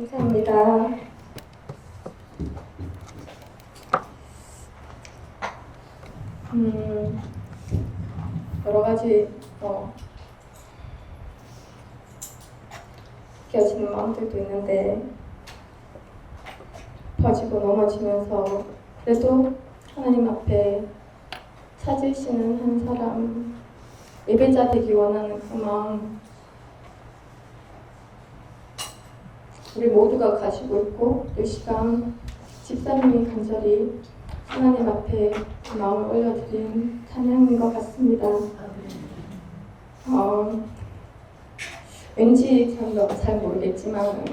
감사합니다. 여러 가지 깨어지는 마음들도 있는데 퍼지고 넘어지면서 그래도 하나님 앞에 찾으시는 한 사람, 예배자 되기 원하는 그 마음 우리 모두가 가지고 있고 이 시간 집사님이 간절히 하나님 앞에 그 마음을 올려드린 찬양인 것 같습니다. 왠지 저도 잘 모르겠지만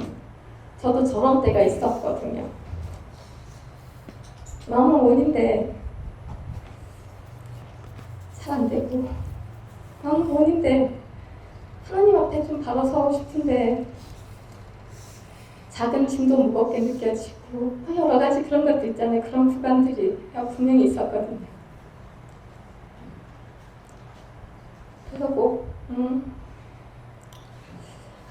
저도 저런 때가 있었거든요. 마음은 원인데 잘 안 되고, 마음은 원인데 하나님 앞에 좀 바로 서고 싶은데 작은 짐도 무겁게 느껴지고 여러 가지 그런 것도 있잖아요. 그런 부관들이 분명히 있었거든요. 그래서 꼭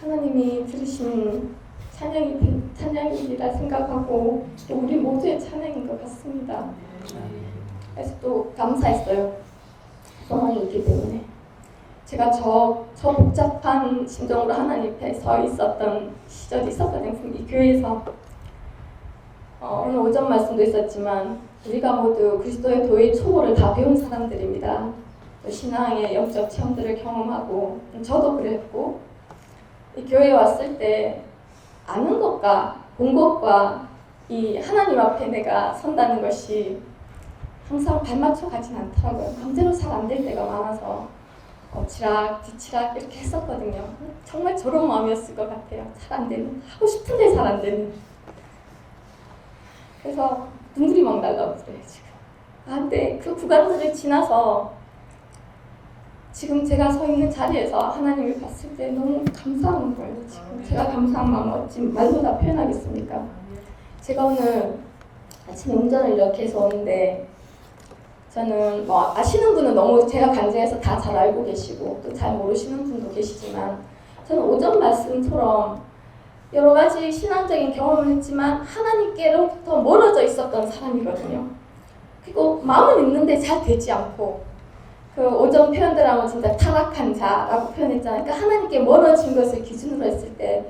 하나님이 들으시는 찬양이라 생각하고 또 우리 모두의 찬양인 것 같습니다. 그래서 또 감사했어요. 소망이 있기 때문에 제가 저 복잡한 심정으로 하나님 앞에 서 있었던 시절이 있었거든요. 이 교회에서 오늘 오전 말씀도 있었지만 우리가 모두 그리스도의 도의 초보를 다 배운 사람들입니다. 또 신앙의 영적 체험들을 경험하고 저도 그랬고 이 교회에 왔을 때 아는 것과 본 것과 이 하나님 앞에 내가 선다는 것이 항상 발맞춰 가진 않더라고요. 마음대로 잘 안 될 때가 많아서 엎치락 뒤치락 이렇게 했었거든요. 정말 저런 마음이었을 것 같아요. 잘 안 되는, 하고 싶은데 잘 안 되는. 그래서 눈물이 막 날라오더래요 지금. 근데 그 구간들을 지나서 지금 제가 서 있는 자리에서 하나님을 봤을 때 너무 감사한 거예요. 지금 제가 감사한 마음 어찌 말로 다 표현하겠습니까? 제가 오늘 아침에 운전을 이렇게 해서 오는데 저는 아시는 분은 너무 제가 간증해서 다 잘 알고 계시고 또 잘 모르시는 분도 계시지만 저는 오전 말씀처럼 여러 가지 신앙적인 경험을 했지만 하나님께로부터 멀어져 있었던 사람이거든요. 그리고 마음은 있는데 잘 되지 않고 그 오전 표현들하고 진짜 타락한 자라고 표현했잖아요. 그러니까 하나님께 멀어진 것을 기준으로 했을 때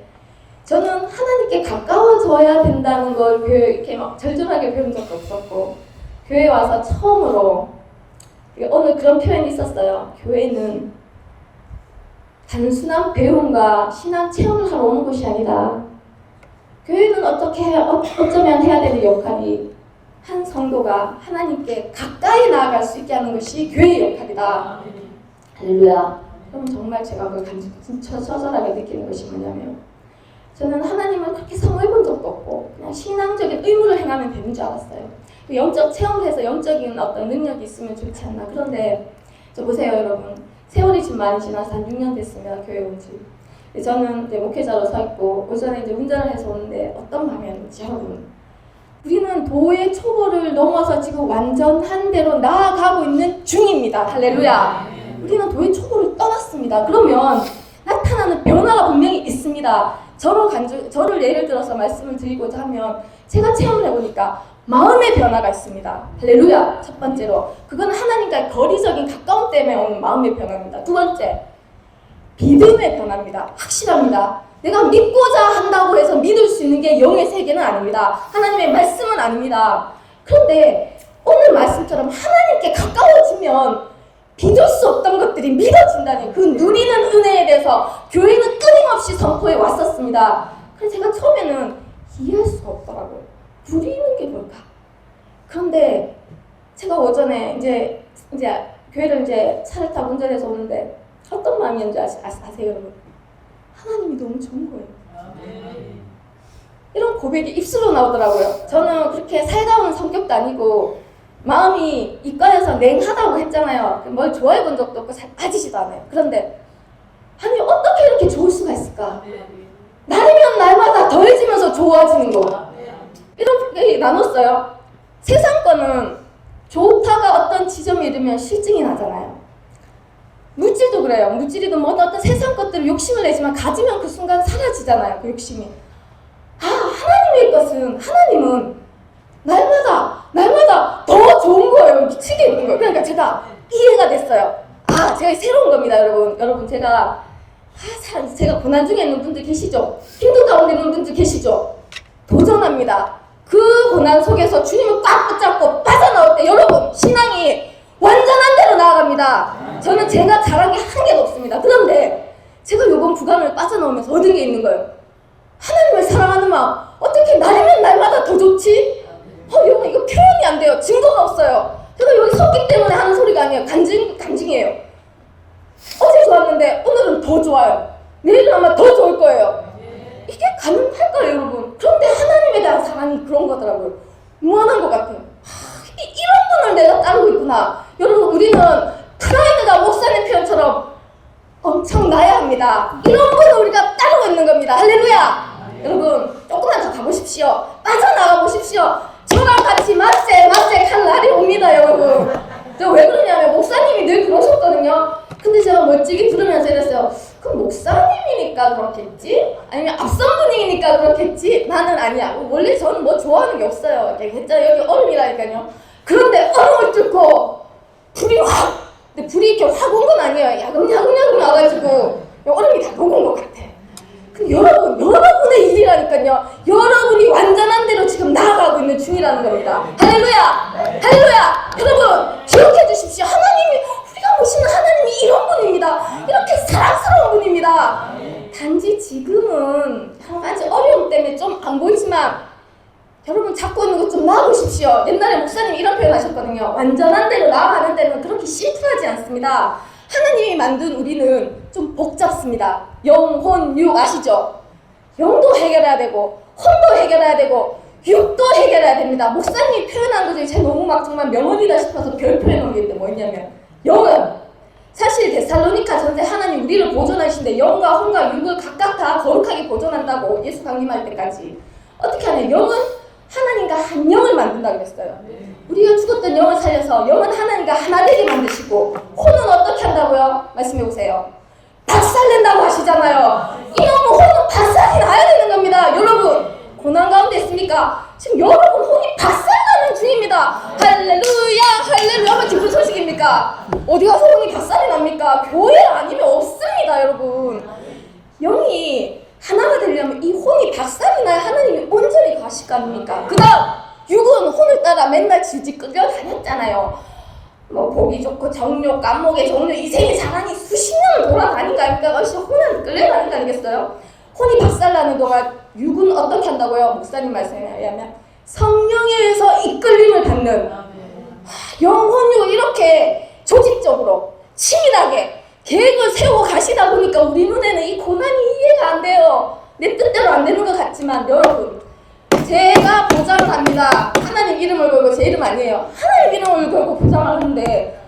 저는 하나님께 가까워져야 된다는 걸 이렇게 막 절절하게 배운 적도 없었고 교회에 와서 처음으로 오늘 그런 표현이 있었어요. 교회는 단순한 배움과 신앙 체험을 하러 오는 곳이 아니다. 교회는 어쩌면 해야 되는 역할이 한 성도가 하나님께 가까이 나아갈 수 있게 하는 것이 교회의 역할이다. 할렐루야. 그럼 정말 제가 그걸 진짜 처절하게 느끼는 것이 뭐냐면 저는 하나님을 그렇게 사모해 본 적도 없고 그냥 신앙적인 의무를 행하면 되는 줄 알았어요. 영적 체험을 해서 영적인 어떤 능력이 있으면 좋지 않나. 그런데 저 보세요 여러분. 세월이 좀 많이 지나서 한 6년 됐습니다. 교회 온 지. 저는 이제 목회자로 서 있고 오전에 이제 운전을 해서 오는데 어떤 마음이었는지 여러분. 우리는 도의 초보를 넘어서 지금 완전한 대로 나아가고 있는 중입니다. 할렐루야. 우리는 도의 초보를 떠났습니다. 그러면 나타나는 변화가 분명히 있습니다. 저를 예를 들어서 말씀을 드리고자 하면 제가 체험을 해보니까 마음의 변화가 있습니다. 할렐루야. 첫 번째로 그건 하나님과의 거리적인 가까움 때문에 오는 마음의 변화입니다. 두 번째 믿음의 변화입니다. 확실합니다. 내가 믿고자 한다고 해서 믿을 수 있는 게 영의 세계는 아닙니다. 하나님의 말씀은 아닙니다. 그런데 오늘 말씀처럼 하나님께 가까워지면 믿을 수 없던 것들이 믿어진다니 그 누리는 은혜에 대해서 교회는 끊임없이 선포해 왔었습니다. 그래서 제가 처음에는 이해할 수가 없더라고요. 누리는 게 뭘까? 그런데 제가 오전에 이제 교회를 이제 차를 타고 운전해서 오는데 어떤 마음이었는지 아세요 여러분? 하나님이 너무 좋은 거예요. 이런 고백이 입술로 나오더라고요. 저는 그렇게 살가운 성격도 아니고 마음이 이과에서 냉하다고 했잖아요. 뭘 좋아해 본 적도 없고 잘 빠지지도 않아요. 그런데 하나님 어떻게 이렇게 좋을 수가 있을까? 날이면 날마다 더해지면서 좋아지는 거. 이렇게 나눴어요. 세상 거는 좋다가 어떤 지점에 이르면 실증이 나잖아요. 물질도 그래요. 물질이든 뭐 어떤 세상 것들을 욕심을 내지만 가지면 그 순간 사라지잖아요. 그 욕심이. 것은 하나님은 날마다 더 좋은 거예요. 미치게 있는 거예요. 그러니까 제가 이해가 됐어요. 제가 새로운 겁니다, 여러분. 제가 고난 중에 있는 분들 계시죠? 힘든 가운데 있는 분들 계시죠? 도전합니다. 그 고난 속에서 주님을 꽉 붙잡고 빠져나올 때 여러분 신앙이 완전한 대로 나아갑니다. 저는 제가 잘한 게 한 개도 없습니다. 그런데 제가 이번 구간을 빠져나오면서 얻은 게 있는 거예요. 하나님을 사랑하는 마음. 어떻게 날이면 날마다 더 좋지? 여러분 이거 표현이 안 돼요. 증거가 없어요. 제가 여기 섰기 때문에 하는 소리가 아니에요. 간증이에요. 어제 좋았는데 오늘은 더 좋아요. 내일은 아마 더 좋을 거예요. 이게 가능할까요, 여러분? 그런데 하나님에 대한 사랑이 그런 거더라고요. 무한한 것 같아요. 이런 분을 내가 따르고 있구나. 여러분, 우리는 프라이드가 목사님 표현처럼 엄청나야 합니다. 이런 분을 우리가 따르고 있는 겁니다. 할렐루야! 여러분, 조금만 더 가보십시오. 빠져나가 보십시오. 저랑 같이 맞세 갈 날이 옵니다, 여러분. 저 왜 그러냐면 목사님이 늘 그러셨거든요. 근데 제가 멀찍이 들으면서 이랬어요. 그럼 목사님이니까 그렇겠지? 아니면 앞선 분이니까 그렇겠지? 나는 아니야. 원래 저는 뭐 좋아하는 게 없어요. 했잖아요. 여기 얼음이라니까요. 그런데 얼음을 뚫고 근데 불이 이렇게 확 온 건 아니에요. 야금야금 와가지고 얼음이 다 녹은 것 같아. 근데 여러분의 일이라니까요. 여러분이 완전한 대로 지금 나아가고 있는 중이라는 겁니다. 할렐루야! 여러분 기억해 주십시오. 우리가 모시는 하나님이 이런 분입니다. 이렇게 사랑스러운 분입니다. 단지 지금은 여러 가지 어려움 때문에 좀 안 보이지만 여러분 잡고 있는 것 좀 놔보십시오. 옛날에 목사님이 이런 표현 하셨거든요. 완전한 대로 나아가는 데는 그렇게 심플하지 않습니다. 하나님이 만든 우리는 좀 복잡습니다. 영, 혼, 육 아시죠? 영도 해결해야 되고 혼도 해결해야 되고 육도 해결해야 됩니다. 목사님이 표현한 것 중에 제가 너무 정말 명언이다 싶어서 별 표현한 게 있는데 뭐였냐면 영은 사실 데살로니가 전서에 하나님 우리를 보존하시는데 영과 혼과 육을 각각 다 거룩하게 보존한다고 예수 강림할 때까지. 어떻게 하냐? 영은 하나님과 한 영을 만든다 그랬어요. 우리가 죽었던 영을 살려서 영은 하나님과 하나 되게 만드시고 혼은 어떻게 한다고요? 말씀해 보세요. 박살낸다고 하시잖아요. 이놈은 혼은 박살이 나야 되는 겁니다. 여러분 고난 가운데 있습니까? 지금 여러분 혼이 박살나는 중입니다. 할렐루야 하면 기쁜 소식입니까? 어디 가서 혼이 박살이 납니까? 교회 아니면 없습니다. 여러분 영이 하나가 되려면 이 혼이 박살이 나야 하나님이 온전히 가실 거 아닙니까? 그 다음 육은 혼을 따라 맨날 질질 끌려다녔잖아요. 뭐 보기 좋고 정욕, 깜목의 종류, 이생의 자랑이 수십 년을 돌아다닌 거 아닙니까? 어디서 혼을 끌려다닌 거 아니겠어요? 혼이 박살나는 동안 육은 어떻게 한다고요? 목사님 말씀에 의하면 성령에 의해서 이끌림을 받는 영혼육 이렇게 조직적으로 치밀하게 계획을 세우고 가시다 보니까 우리 눈에는 이 고난이 이해가 안 돼요. 내 뜻대로 안 되는 것 같지만 여러분 제가 보장을 합니다. 하나님 이름을 걸고 제 이름 아니에요. 하나님 이름을 걸고 보장을 하는데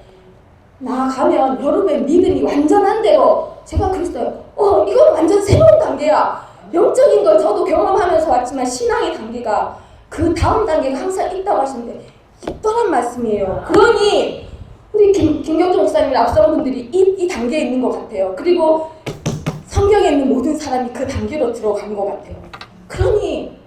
나아가면 여러분의 믿음이 완전한 대로 제가 그랬어요. 이건 완전 새로운 단계야. 영적인 걸 저도 경험하면서 왔지만 신앙의 단계가 그 다음 단계가 항상 있다고 하시는데 있더란 말씀이에요. 그러니 우리 김경주 목사님이나 앞선 분들이 이 단계에 있는 것 같아요. 그리고 성경에 있는 모든 사람이 그 단계로 들어간 것 같아요. 그러니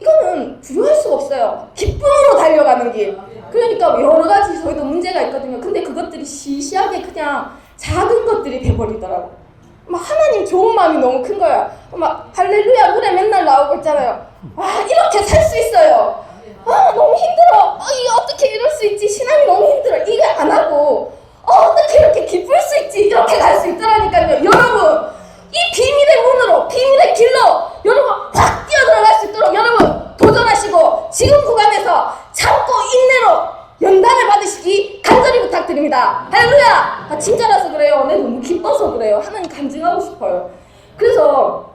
이거는 두려워할 수가 없어요. 기쁨으로 달려가는 길. 그러니까 여러 가지 저희도 문제가 있거든요. 근데 그것들이 시시하게 그냥 작은 것들이 돼버리더라고. 막 하나님 좋은 마음이 너무 큰 거야. 막 할렐루야 노래 맨날 나오고 있잖아요. 이렇게 살 수 있어요. 너무 힘들어. 이거 어떻게 이럴 수 있지? 신앙이 너무 힘들어. 이거 안 하고 어떻게 이렇게 기쁠 수 있지? 이렇게 갈 수 있더라니까요. 여러분 이 비밀의 문으로 비밀의 길로 여러분 확 뛰어들어갈 수 있도록 여러분 도전하시고 지금 구간에서 참고 인내로 연단을 받으시기 간절히 부탁드립니다. 할렐루야. 진짜라서 그래요. 내 너무 기뻐서 그래요. 하나님 간증하고 싶어요. 그래서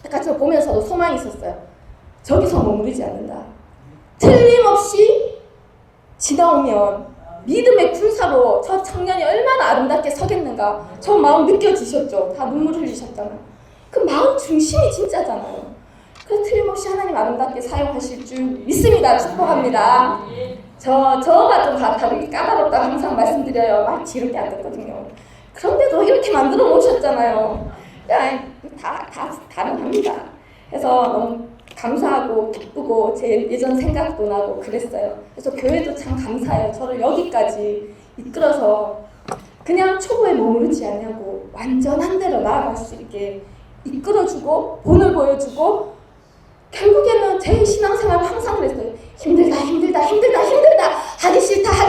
아까 저 보면서도 소망이 있었어요. 저기서 머무르지 않는다. 틀림없이 지나오면 믿음의 군사로 저 청년이 얼마나 아름답게 서겠는가. 저 마음 느껴지셨죠? 다 눈물 흘리셨잖아요. 그 마음 중심이 진짜잖아요. 그래서 틀림없이 하나님 아름답게 사용하실 줄 믿습니다. 축복합니다. 저가 좀 다르게 까다롭다고 항상 말씀드려요. 막 지르게 안 됐거든요. 그런데도 이렇게 만들어 놓으셨잖아요. 다 다릅니다. 그래서 너무 감사하고 기쁘고 제 예전 생각도 나고 그랬어요. 그래서 교회도 참 감사해요. 저를 여기까지 이끌어서 그냥 초보에 머무르지 않냐고 완전한 대로 나아갈 수 있게 이끌어주고 본을 보여주고 결국에는 제 신앙생활은 항상 그랬어요. 힘들다 하기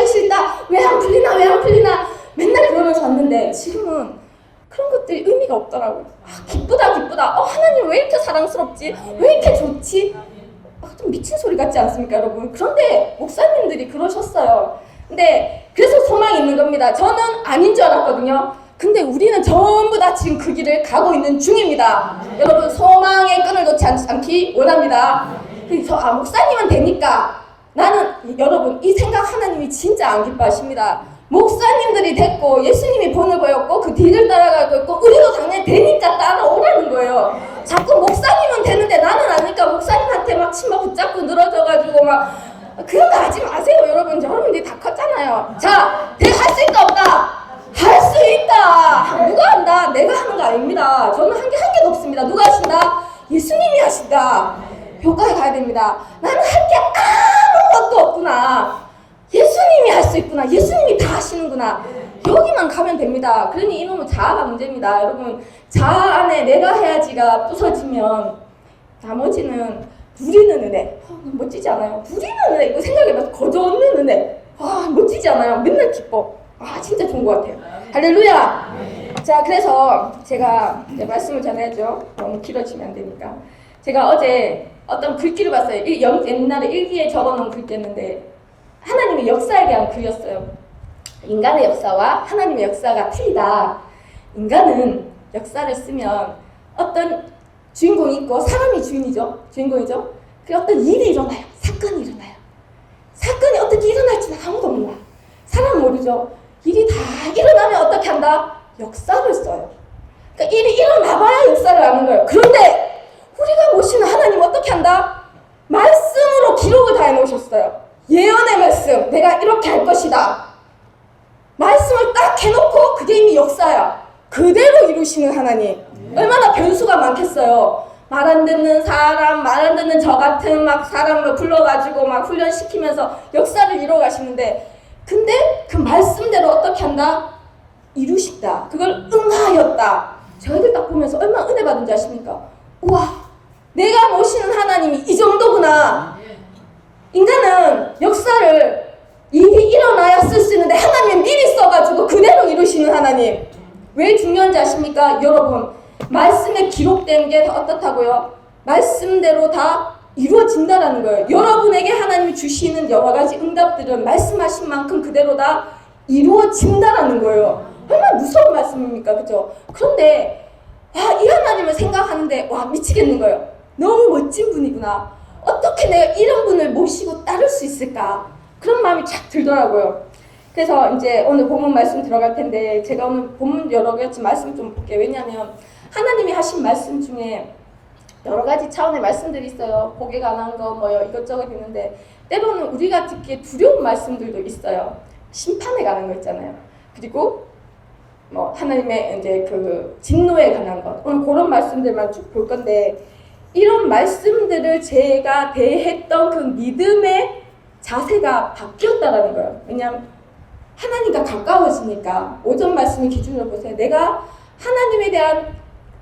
싫다 왜 안 풀리나 맨날 그러면서 왔는데 지금은 그런 것들이 의미가 없더라고요. 기쁘다 하나님 왜 이렇게 사랑스럽지? 왜 이렇게 좋지? 좀 미친 소리 같지 않습니까 여러분? 그런데 목사님들이 그러셨어요. 근데 그래서 소망이 있는 겁니다. 저는 아닌 줄 알았거든요. 근데 우리는 전부 다 지금 그 길을 가고 있는 중입니다. 여러분 소망의 끈을 놓지 않기 원합니다. 목사님은 되니까 나는 여러분 이 생각 하나님이 진짜 안 기뻐하십니다. 목사님들이 됐고 예수님이 본을 보였고 그 뒤를 따라가고 있고 우리도 당연히 되니까 따라오라는 거예요. 자꾸 목사님은 되는데 나는 아니까 목사님한테 막 치마 붙잡고 늘어져가지고 막 그런 거 하지 마세요. 여러분들이 다 컸잖아요. 자, 내가 할 수 있다 없다? 할 수 있다. 누가 한다? 내가 하는 거 아닙니다. 저는 한 개도 없습니다. 누가 하신다? 예수님이 하신다. 교과에 가야 됩니다. 나는 할 게 아무것도 없구나. 예수님이 할 수 있구나. 예수님이 다 하시는구나. 여기만 가면 됩니다. 그러니 이놈은 자아가 문제입니다. 여러분 자아 안에 내가 해야지가 부서지면 나머지는 누리는 은혜. 멋지지 않아요? 누리는 은혜 이거 생각해봐서 거저 얻는 은혜. 멋지지 않아요? 맨날 기뻐. 진짜 좋은 것 같아요. 할렐루야. 자, 그래서 제가 이제 말씀을 전해야죠. 너무 길어지면 안 되니까. 제가 어제 어떤 글귀를 봤어요. 옛날에 일기에 적어놓은 글귀였는데 하나님의 역사에 대한 글이었어요. 인간의 역사와 하나님의 역사가 틀리다. 인간은 역사를 쓰면 어떤 주인공이 있고 사람이 주인공이죠. 그 어떤 일이 일어나요. 사건이 일어나요. 사건이 어떻게 일어날지는 아무도 몰라. 사람은 모르죠. 일이 다 일어나면 어떻게 한다? 역사를 써요. 그러니까 일이 일어나봐야 역사를 아는 거예요. 그런데 우리가 모시는 하나님 어떻게 한다? 말씀으로 기록을 다 해놓으셨어요. 예언의 말씀, 내가 이렇게 할 것이다. 말씀을 딱 해놓고 그게 이미 역사야. 그대로 이루시는 하나님. 얼마나 변수가 많겠어요. 말 안 듣는 사람, 말 안 듣는 저 같은 막 사람을 불러가지고 막 훈련시키면서 역사를 이뤄가시는데 근데 그 말씀대로 어떻게 한다? 이루신다. 그걸 응하였다. 저희들 딱 보면서 얼마나 은혜 받은지 아십니까? 우와, 내가 모시는 하나님이 이 정도구나. 인간은 역사를 일이 일어나야 쓸 수 있는데 하나님은 미리 써가지고 그대로 이루시는 하나님. 왜 중요한지 아십니까? 여러분 말씀에 기록된 게 어떻다고요? 말씀대로 다 이루어진다라는 거예요. 여러분에게 하나님이 주시는 여러 가지 응답들은 말씀하신 만큼 그대로 다 이루어진다라는 거예요. 얼마나 무서운 말씀입니까? 그죠? 그런데 이 하나님을 생각하는데 미치겠는 거예요. 너무 멋진 분이구나. 어떻게 내가 이런 분을 모시고 따를 수 있을까? 그런 마음이 착 들더라고요. 그래서 이제 오늘 본문 말씀 들어갈 텐데 제가 오늘 본문 여러 가지 말씀 좀 볼게요. 왜냐하면 하나님이 하신 말씀 중에 여러 가지 차원의 말씀들이 있어요. 고개 가난 거 이것저것 있는데 때로는 우리가 듣기에 두려운 말씀들도 있어요. 심판에 관한 거 있잖아요. 그리고 하나님의 이제 그 진노에 관한 것. 오늘 그런 말씀들만 쭉 볼 건데 이런 말씀들을 제가 대했던 그 믿음의 자세가 바뀌었다라는 거예요. 왜냐하면 하나님과 가까워지니까 오전 말씀의 기준으로 보세요. 내가 하나님에 대한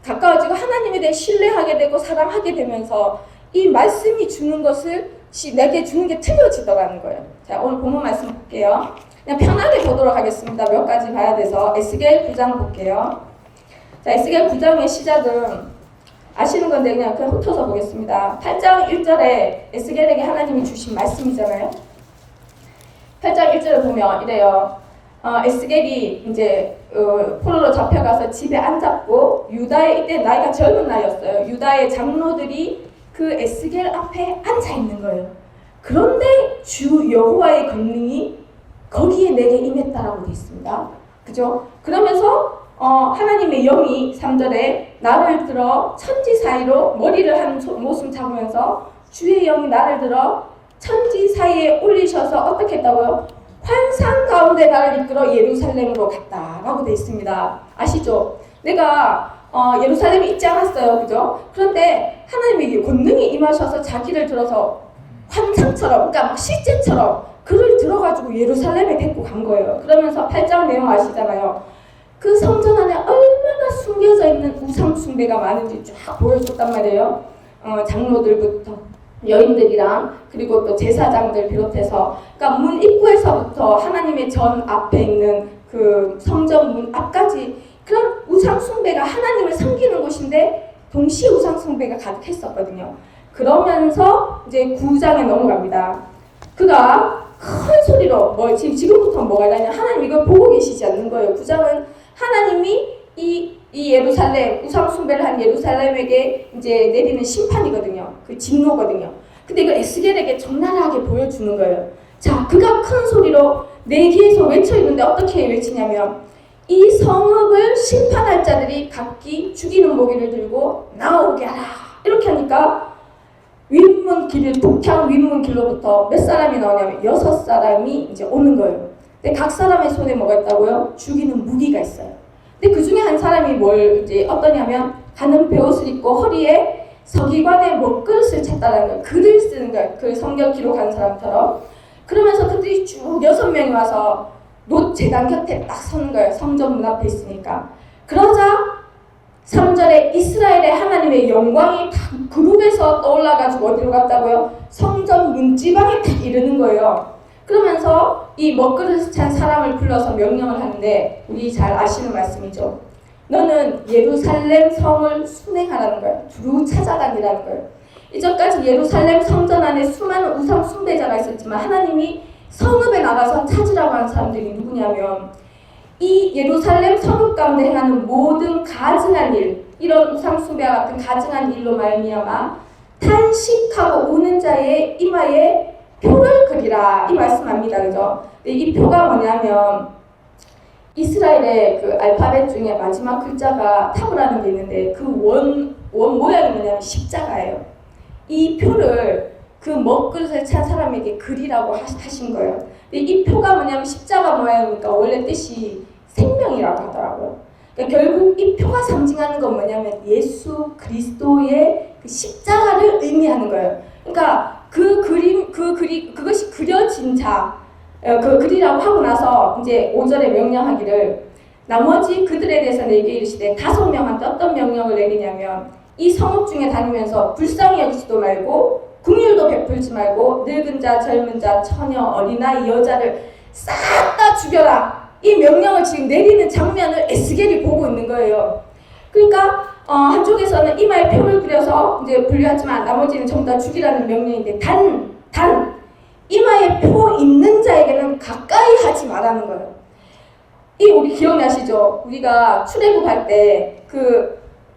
가까워지고 하나님에 대해 신뢰하게 되고 사랑하게 되면서 이 말씀이 주는 것을 내게 주는 게 틀려지더라는 거예요. 자, 오늘 본문 말씀 볼게요. 그냥 편하게 보도록 하겠습니다. 몇 가지 봐야 돼서 에스겔 9장 볼게요. 자, 에스겔 9장의 시작은 아시는 건데 그냥 훑어서 보겠습니다. 8장 1절에 에스겔에게 하나님이 주신 말씀이잖아요. 8장 1절을 보면 이래요. 에스겔이 이제 포로로 잡혀가서 집에 앉았고 유다에 이때 나이가 젊은 나이였어요. 유다의 장로들이 그 에스겔 앞에 앉아 있는 거예요. 그런데 주 여호와의 권능이 거기에 내게 임했다라고 되어 있습니다. 그죠? 그러면서 하나님의 영이 3절에 나를 들어 천지 사이로 머리를 한 모습 잡으면서 주의 영이 나를 들어 천지 사이에 올리셔서 어떻게 했다고요? 환상 가운데 나를 이끌어 예루살렘으로 갔다라고 되어 있습니다. 아시죠? 내가 예루살렘에 있지 않았어요. 그죠? 그런데 하나님의 권능이 임하셔서 자기를 들어서 환상처럼, 그러니까 막 실제처럼 그를 들어가지고 예루살렘에 데리고 간 거예요. 그러면서 8장 내용 아시잖아요. 그 성전 안에 얼마나 숨겨져 있는 우상 숭배가 많은지 쫙 보여줬단 말이에요. 장로들부터 여인들이랑 그리고 또 제사장들 비롯해서, 그러니까 문 입구에서부터 하나님의 전 앞에 있는 그 성전 문 앞까지 그런 우상 숭배가 하나님을 섬기는 곳인데 동시에 우상 숭배가 가득했었거든요. 그러면서 이제 9장에 넘어갑니다. 그가 큰 소리로 지금부터 뭐가 되냐, 하나님 이걸 보고 계시지 않는 거예요. 9장은 하나님이 이 예루살렘 우상 숭배를 한 예루살렘에게 이제 내리는 심판이거든요. 그 진노거든요. 근데 이걸 에스겔에게 적나라하게 보여주는 거예요. 자, 그가 큰 소리로 내 귀에서 외쳐 있는데 어떻게 외치냐면, 이 성읍을 심판할 자들이 각기 죽이는 모기를 들고 나오게 하라. 이렇게 하니까 윗문 길, 북향 윗문 길로부터 몇 사람이 나오냐면 6사람이 이제 오는 거예요. 근데 각 사람의 손에 뭐가 있다고요? 죽이는 무기가 있어요. 근데 그 중에 한 사람이 이제 어떠냐면 가는 베옷을 입고 허리에 서기관의 먹그릇을 찼다는 거예요. 글을 쓰는 거예요. 그 성경 기록한 사람처럼. 그러면서 그들이 쭉 6명이 와서 놋 제단 곁에 딱 서는 거예요. 성전 문 앞에 있으니까. 그러자 3절에 이스라엘의 하나님의 영광이 딱 그룹에서 떠올라가지고 어디로 갔다고요? 성전 문지방에 딱 이르는 거예요. 그러면서 이 먹그릇을 찬 사람을 불러서 명령을 하는데, 우리 잘 아시는 말씀이죠. 너는 예루살렘 성을 순행하라는 거예요. 두루 찾아다니라는 거예요. 이전까지 예루살렘 성전 안에 수많은 우상 숭배자가 있었지만 하나님이 성읍에 나가서 찾으라고 하는 사람들이 누구냐면, 이 예루살렘 성읍 가운데 행하는 모든 가증한 일, 이런 우상 숭배와 같은 가증한 일로 말미암아 탄식하고 우는 자의 이마에 표를 그리라, 이 말씀합니다. 그죠? 이 표가 뭐냐면 이스라엘의 그 알파벳 중에 마지막 글자가 타브라는 게 있는데 그 원 모양이 뭐냐면 십자가예요. 이 표를 그 먹그릇을 찬 사람에게 그리라고 하신 거예요. 근데 이 표가 뭐냐면 십자가 모양이니까 원래 뜻이 생명이라고 하더라고요. 그러니까 결국 이 표가 상징하는 건 뭐냐면 예수 그리스도의 그 십자가를 의미하는 거예요. 그러니까 그것이 그려진 자, 그 그리라고 하고 나서 이제 5절에 명령하기를, 나머지 그들에 대해서 내게 이르시되 5명한테 어떤 명령을 내리냐면, 이 성읍 중에 다니면서 불쌍히 여기지도 말고 긍휼도 베풀지 말고 늙은 자, 젊은 자, 처녀, 어린아이, 여자를 싹 다 죽여라. 이 명령을 지금 내리는 장면을 에스겔이 보고 있는 거예요. 그러니까 한쪽에서는 이마에 표를 그려서 이제 분류하지만 나머지는 전부 다 죽이라는 명령인데, 단 이마에 표 있는 자에게는 가까이 하지 말라는 거예요. 우리 기억나시죠? 우리가 출애굽할 때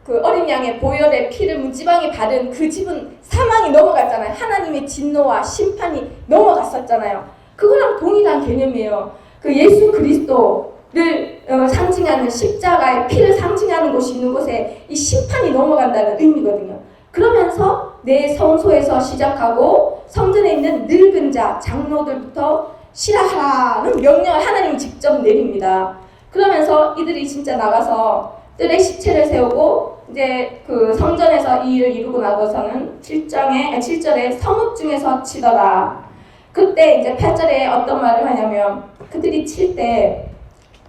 그 어린 양의 보혈의 피를 문지방에 바른 그 집은 사망이 넘어갔잖아요. 하나님의 진노와 심판이 넘어갔었잖아요. 그거랑 동일한 개념이에요. 그 예수 그리스도를 상징하는 십자가의 피를 상징하는 곳이 있는 곳에 이 심판이 넘어간다는 의미거든요. 그러면서 내 성소에서 시작하고 성전에 있는 늙은 자, 장로들부터 시라하라는 명령을 하나님이 직접 내립니다. 그러면서 이들이 진짜 나가서 뜰에 시체를 세우고 이제 그 성전에서 이 일을 이루고 나서는 7절에 성읍 중에서 치더라. 그때 이제 8절에 어떤 말을 하냐면, 그들이 칠 때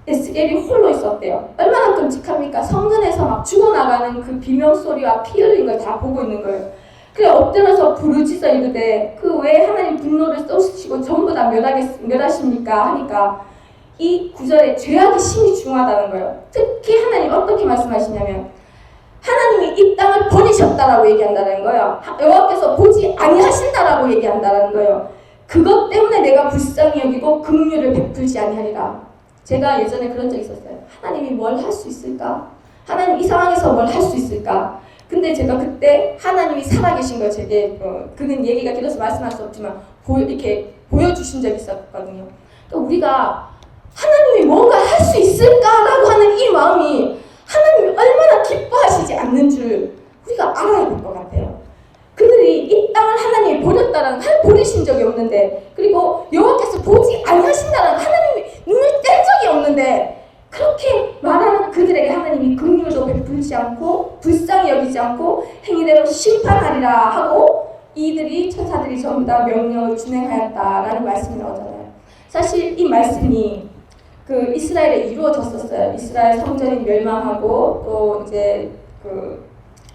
에스겔이 홀로 있었대요. 얼마나 끔찍합니까? 성전에서 막 죽어나가는 그 비명소리와 피 흘린 걸 다 보고 있는 거예요. 그래 엎드려서 부르짖어 이르되 그 왜 하나님 분노를 쏟으시고 전부 다 멸하십니까? 하니까 이 9절에 죄악이 심히 중하다는 거예요. 특히 하나님 어떻게 말씀하시냐면, 하나님이 이 땅을 버리셨다라고 얘기한다는 거예요. 여호와께서 보지 아니하신다라고 얘기한다는 거예요. 그것 때문에 내가 불쌍히 여기고 긍휼을 베풀지 아니하리라. 제가 예전에 그런 적 있었어요. 하나님이 뭘 할 수 있을까? 하나님 이 상황에서 뭘 할 수 있을까? 근데 제가 그때 하나님이 살아계신 걸 제게 그는 얘기가 길어서 말씀할 수 없지만 이렇게 보여주신 적이 있었거든요. 그러니까 우리가 하나님이 뭔가 할 수 있을까라고 하는 이 마음이 하나님이 얼마나 기뻐하시지 않는 줄 우리가 알아야 될 것 같아요. 그들이 이 땅을 하나님이 버렸다라는, 버리신 적이 없는데, 그리고 여호와께서 보지 아니하신다라는, 하나님이 눈을 뗀 적이 없는데 그렇게 말하는 그들에게 하나님이 긍휼도 베풀지 않고 불쌍히 여기지 않고 행위대로 심판하리라 하고 이들이 천사들이 전부 다 명령을 준행하였다라는 말씀이 나오잖아요. 사실 이 말씀이 그 이스라엘에 이루어졌었어요. 이스라엘 성전이 멸망하고 또 이제 그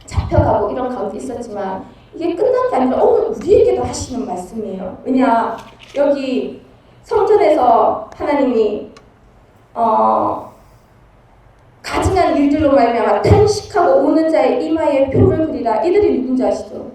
잡혀가고 이런 가운데 있었지만 이게 끝난 게 아니라 오늘 우리에게도 하시는 말씀이에요. 왜냐 여기 성전에서 하나님이 가증한 일들로 말미암아 탄식하고 우는 자의 이마에 표를 그리라. 이들이 누군지 아시죠?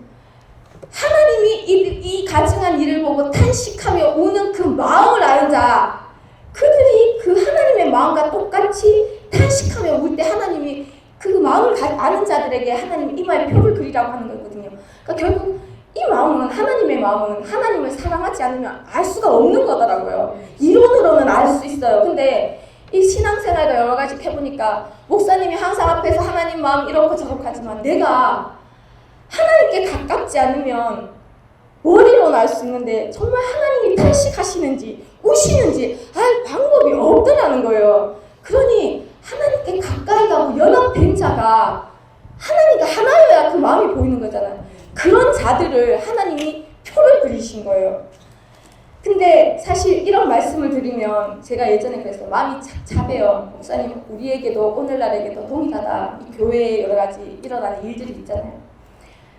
하나님이 이 가증한 일을 보고 탄식하며 우는 그 마음을 아는 자, 그들이 그 하나님의 마음과 똑같이 탄식하며 울 때 하나님이 그 마음을 아는 자들에게 하나님이 이마에 표를 그리라고 하는 거거든요. 그러니까 결국 이 마음은 하나님의 마음은 하나님을 사랑하지 않으면 알 수가 없는 거더라고요. 이론으로는 알 수 있어요. 근데 이 신앙생활도 여러 가지 해보니까 목사님이 항상 앞에서 하나님 마음 이렇고 저렇고 하지만 내가 하나님께 가깝지 않으면 머리로는 알 수 있는데 정말 하나님이 탄식하시는지 우시는지 알 방법이 없더라는 거예요. 그러니 하나님께 가까이 가고 연합된 자가 하나님과 하나여야 그 마음이 보이는 거잖아요. 그런 자들을 하나님이 표를 그리신 거예요. 근데 사실 이런 말씀을 드리면 제가 예전에 그랬어요. 마음이 착잡해요. 목사님 우리에게도 오늘날에게도 동일하다. 이 교회에 여러 가지 일어나는 일들이 있잖아요.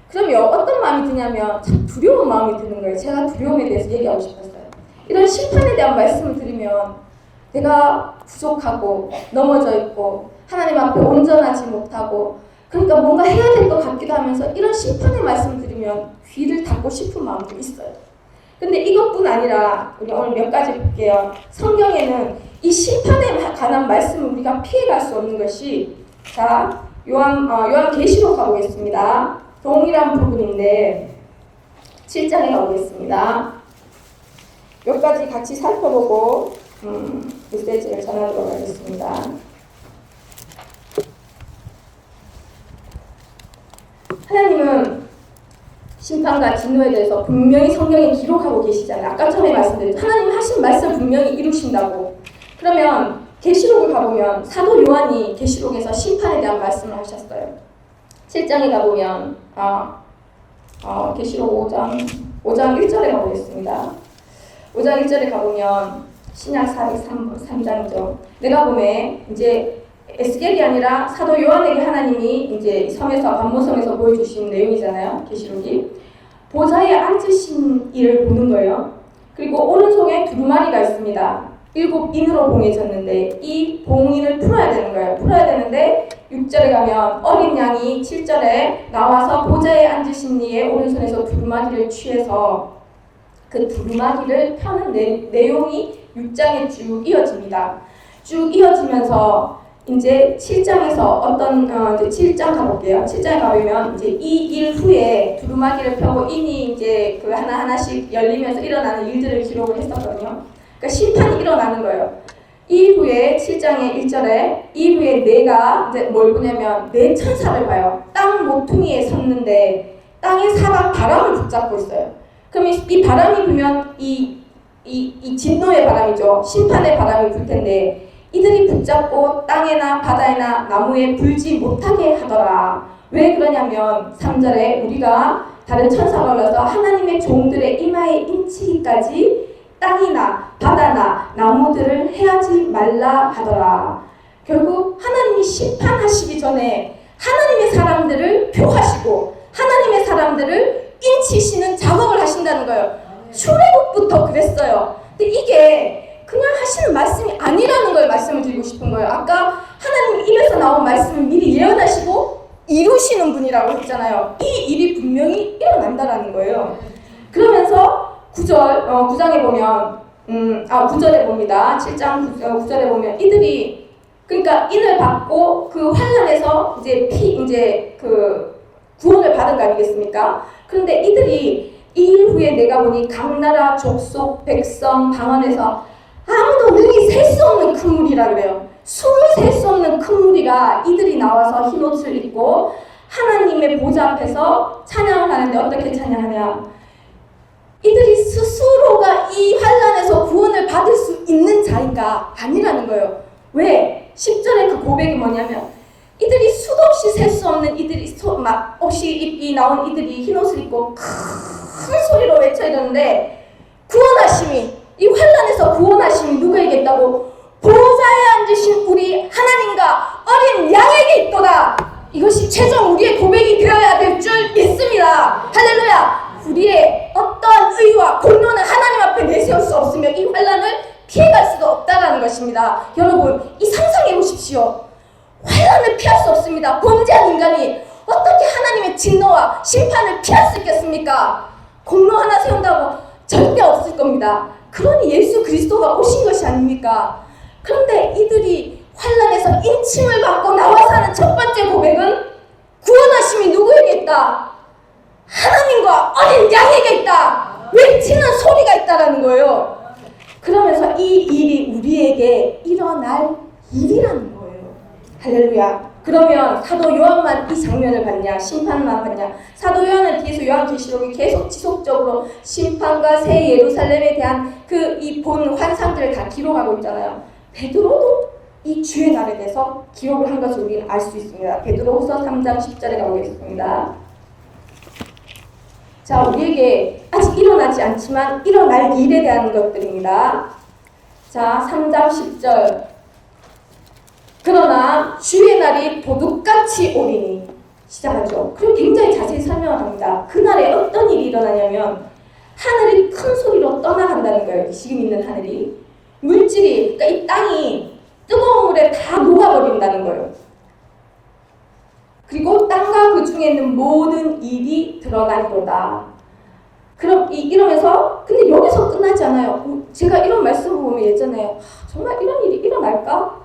그러면 어떤 마음이 드냐면 참 두려운 마음이 드는 거예요. 제가 두려움에 대해서 얘기하고 싶었어요. 이런 심판에 대한 말씀을 드리면 내가 부족하고 넘어져 있고 하나님 앞에 온전하지 못하고 그러니까 뭔가 해야 될 것 같기도 하면서 이런 심판의 말씀을 드리면 귀를 닫고 싶은 마음도 있어요. 근데 이것뿐 아니라 우리 오늘 몇 가지 볼게요. 성경에는 이 심판에 관한 말씀을 우리가 피해갈 수 없는 것이 자 요한계시록 가보겠습니다. 동일한 부분인데 7장에 가보겠습니다. 몇 가지 같이 살펴보고 메시지를 전하도록 하겠습니다. 하나님은 심판과 진노에 대해서 분명히 성경에 기록하고 계시잖아요. 아까 처음에 말씀드렸죠. 하나님 하신 말씀 분명히 이루신다고. 그러면 계시록을 가보면 사도 요한이 계시록에서 심판에 대한 말씀을 하셨어요. 7장에 가보면 계시록 5장 1절에 가보겠습니다. 5장 1절에 가보면 신약 3장이죠. 내가 보면 이제 에스겔이 아니라 사도 요한에게 하나님이 이제 섬에서 반모섬에서 보여주신 내용이잖아요. 계시록이 보좌에 앉으신 이를 보는 거예요. 그리고 오른손에 두루마리가 있습니다. 7인으로 봉해졌는데 이 봉인을 풀어야 되는 거예요. 풀어야 되는데 6절에 가면 어린 양이 7절에 나와서 보좌에 앉으신 이의 오른손에서 두루마리를 취해서 그 두루마리를 펴는 내용이 6장에 쭉 이어집니다. 쭉 이어지면서 이제 7장에서 이제 7장 가볼게요. 7장에 가보면 이제 이 일 후에 두루마기를 펴고 인이 이제 그 하나하나씩 열리면서 일어나는 일들을 기록을 했었거든요. 그러니까 심판이 일어나는 거예요. 이 후에 7장의 1절에 이 후에 내가 이제 뭘 보냐면 내 천사를 봐요. 땅 모퉁이에 섰는데 땅의 사방 바람을 붙잡고 있어요. 그럼 이 바람이 불면 이 진노의 바람이죠. 심판의 바람이 불 텐데 이들이 붙잡고 땅에나 바다에나 나무에 불지 못하게 하더라. 왜 그러냐면 3절에 우리가 다른 천사가 올라서 하나님의 종들의 이마에 인치기까지 땅이나 바다나 나무들을 해하지 말라 하더라. 결국 하나님이 심판하시기 전에 하나님의 사람들을 표하시고 하나님의 사람들을 인치시는 작업을 하신다는 거예요. 출애굽부터 그랬어요. 근데 이게 그냥 하시는 말씀이 아니라는 걸 말씀을 드리고 싶은 거예요. 아까 하나님 입에서 나온 말씀을 미리 예언하시고 이루시는 분이라고 했잖아요. 이 일이 분명히 일어난다라는 거예요. 그러면서 9장에 보면 9절에 봅니다. 7장 9절에 보면 이들이 그러니까 인을 받고 그 환란에서 이제 그 구원을 받은 거 아니겠습니까? 그런데 이들이 이 일 후에 내가 보니 각 나라 족속 백성 방언에서 아무도 능히 셀 수 없는 큰 무리라 그래요. 숨을 셀 수 없는 큰 무리가 이들이 나와서 흰 옷을 입고 하나님의 보좌 앞에서 찬양을 하는데 어떻게 찬양하냐? 이들이 스스로가 이 환란에서 구원을 받을 수 있는 자인가? 아니라는 거예요. 왜? 10절의 그 고백이 뭐냐면 이들이 수도 없이 셀 수 없는 이들이 막 없이 입이 나온 이들이 흰옷을 입고 큰 소리로 외쳐 이러는데 구원하심이 이 환난에서 구원하심이 누구에게 있다고? 보좌에 앉으신 우리 하나님과 어린 양에게 있도다. 이것이 최종 우리의 고백이 되어야 될 줄 믿습니다. 할렐루야. 우리의 어떠한 의와 공로는 하나님 앞에 내세울 수 없으며 이 환난을 피해갈 수도 없다는 것입니다. 여러분 이 상상해 보십시오. 환난을 피할 수 없습니다. 범죄한 인간이 어떻게 하나님의 진노와 심판을 피할 수 있겠습니까? 공로 하나 세운다고 절대 없을 겁니다. 그러니 예수 그리스도가 오신 것이 아닙니까? 그런데 이들이 환난에서 인침을 받고 나와서 하는 첫 번째 고백은 구원하심이 누구에게 있다? 하나님과 어린 양에게 있다. 외치는 소리가 있다라는 거예요. 그러면서 이 일이 우리에게 일어날 일이라는 거예요. 할렐루야. 그러면 사도 요한만 이 장면을 봤냐? 심판만 봤냐? 사도 요한은 뒤에서 요한계시록이 계속 지속적으로 심판과 새 예루살렘에 대한 그 이 본 환상들을 다 기록하고 있잖아요. 베드로도 이 주의 날에 대해서 기록을 한 것을 우리는 알 수 있습니다. 베드로후서 3장 10절에 나오겠습니다. 자, 우리에게 아직 일어나지 않지만 일어날 일에 대한 것들입니다. 자, 3장 10절. 그러나 주의 날이 도둑같이 오리니 시작하죠. 그리고 굉장히 자세히 설명을 합니다. 그날에 어떤 일이 일어나냐면 하늘이 큰 소리로 떠나간다는 거예요. 지금 있는 하늘이. 물질이, 그러니까 이 땅이 뜨거운 물에 다 녹아버린다는 거예요. 그리고 땅과 그 중에 있는 모든 일이 드러나리로다. 그럼 이러면서 근데 여기서 끝나지 않아요. 제가 이런 말씀을 보면 예전에 정말 이런 일이 일어날까?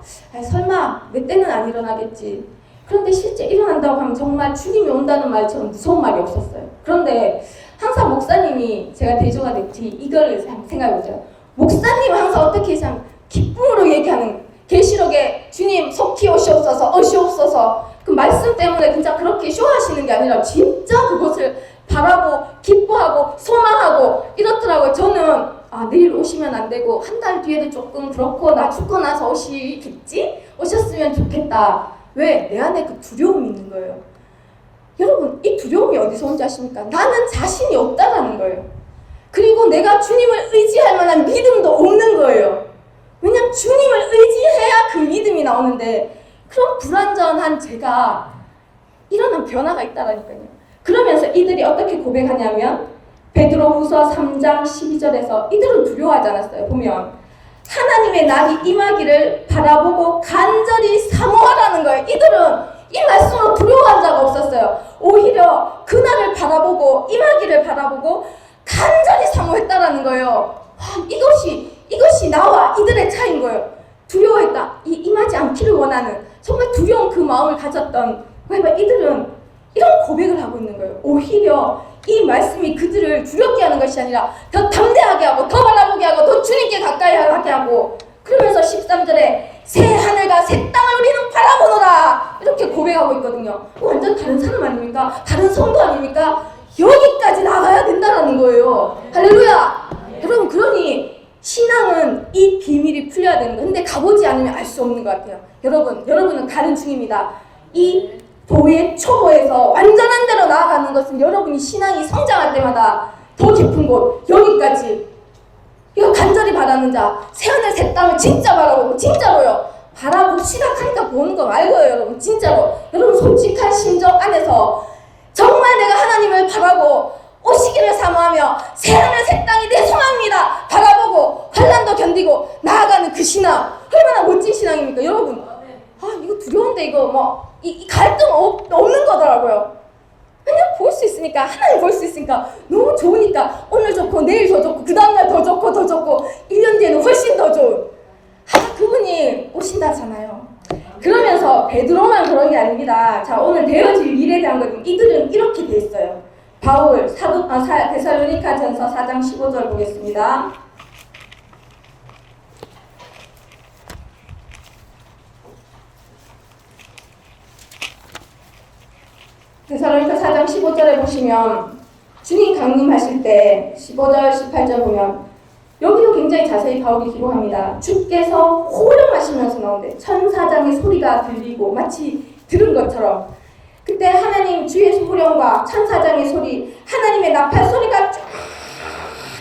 설마 내 때는 안 일어나겠지. 그런데 실제 일어난다고 하면 정말 주님이 온다는 말처럼 무서운 말이 없었어요. 그런데 항상 목사님이 제가 대조가 됐지 이걸 생각해보죠. 목사님은 항상 어떻게 참 기쁨으로 얘기하는 계시록에 주님 속히 오시옵소서 오시옵소서 그 말씀 때문에 진짜 그렇게 쇼하시는 게 아니라 진짜 그것을 바라고 기뻐하고 소망하고 이렇더라고요. 저는 내일 오시면 안 되고 한 달 뒤에도 조금 그렇고 나 죽고 나서 오시겠지? 오셨으면 좋겠다. 왜? 내 안에 그 두려움이 있는 거예요. 여러분 이 두려움이 어디서 온지 아십니까? 나는 자신이 없다라는 거예요. 그리고 내가 주님을 의지할 만한 믿음도 없는 거예요. 왜냐면 주님을 의지해야 그 믿음이 나오는데 그런 불완전한 제가 일어난 변화가 있다라니까요. 그러면서 이들이 어떻게 고백하냐면 베드로후서 3장 12절에서 이들은 두려워하지 않았어요. 보면 하나님의 날이 임하기를 바라보고 간절히 사모하라는 거예요. 이들은 이 말씀으로 두려워한 자가 없었어요. 오히려 그날을 바라보고 임하기를 바라보고 간절히 사모했다라는 거예요. 이것이 나와 이들의 차이인 거예요. 두려워했다. 임하지 않기를 원하는 정말 두려운 그 마음을 가졌던 이들은 이런 고백을 하고 있는 거예요. 오히려 이 말씀이 그들을 두렵게 하는 것이 아니라 더 담대하게 하고 더 바라보게 하고 더 주님께 가까이 하게 하고 그러면서 13절에 새 하늘과 새 땅을 우리는 바라보노라 이렇게 고백하고 있거든요. 완전 다른 사람 아닙니까? 다른 성도 아닙니까? 여기까지 나가야 된다는 거예요. 할렐루야. 여러분 그러니 신앙은 이 비밀이 풀려야 되는 거예요. 근데 가보지 않으면 알 수 없는 것 같아요. 여러분은 가는 중입니다. 이 도의 초보에서 완전한 데로 나아가는 것은 여러분이 신앙이 성장할 때마다 더 깊은 곳 여기까지 이거 간절히 바라는 자 새하늘 새 땅을 진짜 바라보고 진짜로요. 바라보고 시각하니까 보는 거 말고요. 여러분 진짜로 여러분 솔직한 심정 안에서 정말 내가 하나님을 바라고 오시기를 사모하며 새하늘 새 땅이 내 소망입니다. 바라보고 환난도 견디고 나아가는 그 신앙 얼마나 멋진 신앙입니까 여러분. 이거 두려운데 이거 이 갈등 없는 거더라고요. 그냥 볼 수 있으니까 하나님 볼 수 있으니까 너무 좋으니까 오늘 좋고 내일 더 좋고 그 다음날 더 좋고 1년 뒤에는 훨씬 더 좋은 그분이 오신다잖아요. 그러면서 베드로만 그런 게 아닙니다. 자 오늘 되어질 일에 대한 것 이들은 이렇게 돼 있어요. 바울 데살로니가전서 4장 15절 보겠습니다. 데살로니가 4장 15절에 보시면 주님 강림하실 때 15절 18절 보면 여기도 굉장히 자세히 바울이 기록합니다. 주께서 호령하시면서 나오는데 천사장의 소리가 들리고 마치 들은 것처럼 그때 하나님 주의 호령과 천사장의 소리, 하나님의 나팔 소리가 쫙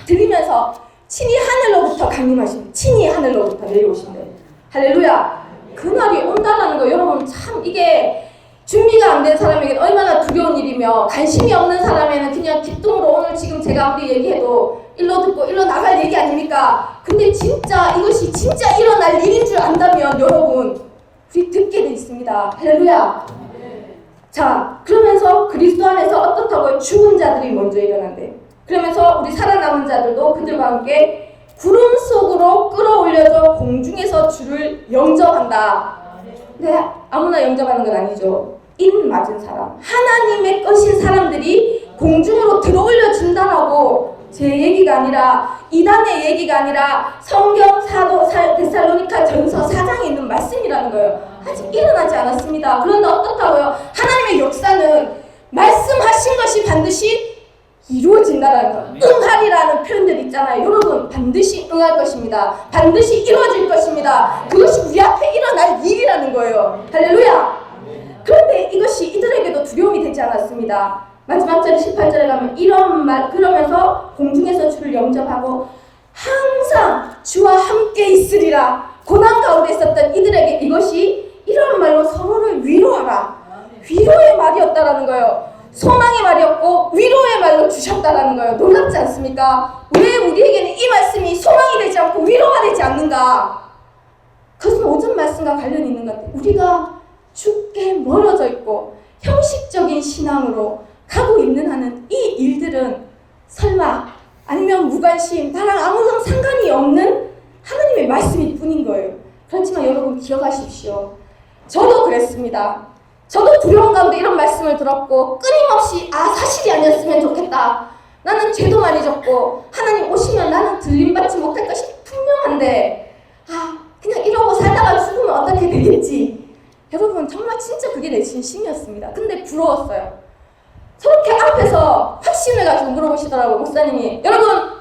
들리면서 친히 하늘로부터 강림하십니다. 친히 하늘로부터 내려오신대. 할렐루야. 그날이 온다라는 거 여러분 참 이게 준비가 안 된 사람에게 얼마나 두려운 일이며 관심이 없는 사람에는 그냥 기쁨으로 오늘 지금 제가 아무리 얘기해도 일로 듣고 일로 나갈 얘기 아닙니까? 근데 진짜 이것이 진짜 일어날 일인 줄 안다면 여러분 우리 듣게 돼 있습니다. 할렐루야. 자, 그러면서 그리스도 안에서 어떻다고요? 죽은 자들이 먼저 일어난대. 그러면서 우리 살아남은 자들도 그들과 함께 구름 속으로 끌어올려져 공중에서 주를 영접한다. 네, 아무나 영접하는 건 아니죠. 인 맞은 사람, 하나님의 것인 사람들이 공중으로 들어올려진다라고 제 얘기가 아니라 이단의 얘기가 아니라 성경 사도 데살로니가 전서 4장에 있는 말씀이라는 거예요. 아직 일어나지 않았습니다. 그런데 어떻다고요? 하나님의 역사는 말씀하신 것이 반드시 이루어진다라는 거. 응하리라는 표현들 있잖아요. 여러분 반드시 응할 것입니다. 반드시 이루어질 것입니다. 그것이 우리 앞에 일어날 일이라는 거예요. 할렐루야. 그런데 이것이 이들에게도 두려움이 되지 않았습니다. 마지막 절 18절에 가면 이런 말 그러면서 공중에서 주를 영접하고 항상 주와 함께 있으리라. 고난 가운데 있었던 이들에게 이것이 이런 말로 서로를 위로하라. 위로의 말이었다라는 거예요. 소망의 말이었고 위로의 말로 주셨다라는 거예요. 놀랍지 않습니까? 왜 우리에게는 이 말씀이 소망이 되지 않고 위로가 되지 않는가? 그것은 오전 말씀과 관련이 있는 것 같아요. 우리가 죽게 멀어져 있고 형식적인 신앙으로 가고 있는 한은 이 일들은 설마 아니면 무관심 나랑 아무런 상관이 없는 하나님의 말씀일 뿐인 거예요. 그렇지만 여러분 기억하십시오. 저도 그랬습니다. 저도 두려운 가운데 이런 말씀을 들었고 끊임없이 사실이 아니었으면 좋겠다. 나는 죄도 많이 졌고 하나님 오시면 나는 들림받지 못할 것이 분명한데 그냥 이러고 살다가 죽으면 어떻게 되겠지. 여러분 정말 진짜 그게 내 진심이었습니다. 근데 부러웠어요. 저렇게 앞에서 확신을 가지고 물어보시더라고요. 목사님이. 여러분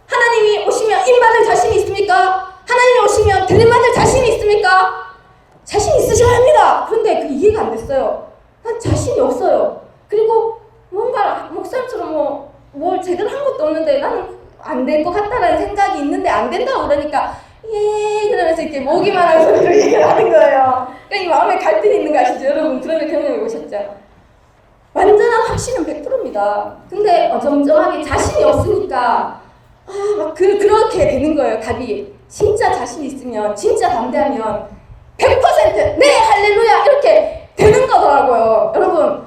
하나님이 오시면 인받을 자신이 있습니까? 하나님이 오시면 들림받을 자신이 있습니까? 자신 있으셔야 합니다. 그런데 그게 이해가 안 됐어요. 난 자신이 없어요. 그리고 뭔가 목사님처럼 뭘 제대로 한 것도 없는데 나는 안 될 것 같다라는 생각이 있는데 안 된다고 그러니까 그러면서 이렇게 모기만 하는 소리로 얘기를 하는 거예요. 그러니까 이 마음에 갈등이 있는 거 아시죠? 여러분 그런 경험이 오셨죠? 완전한 확신은 100%입니다. 근데 어정쩡하게 자신이 없으니까 그렇게 되는 거예요. 답이. 진짜 자신 있으면 진짜 담대하면 100% 네 할렐루야 이렇게 되는 거더라고요. 여러분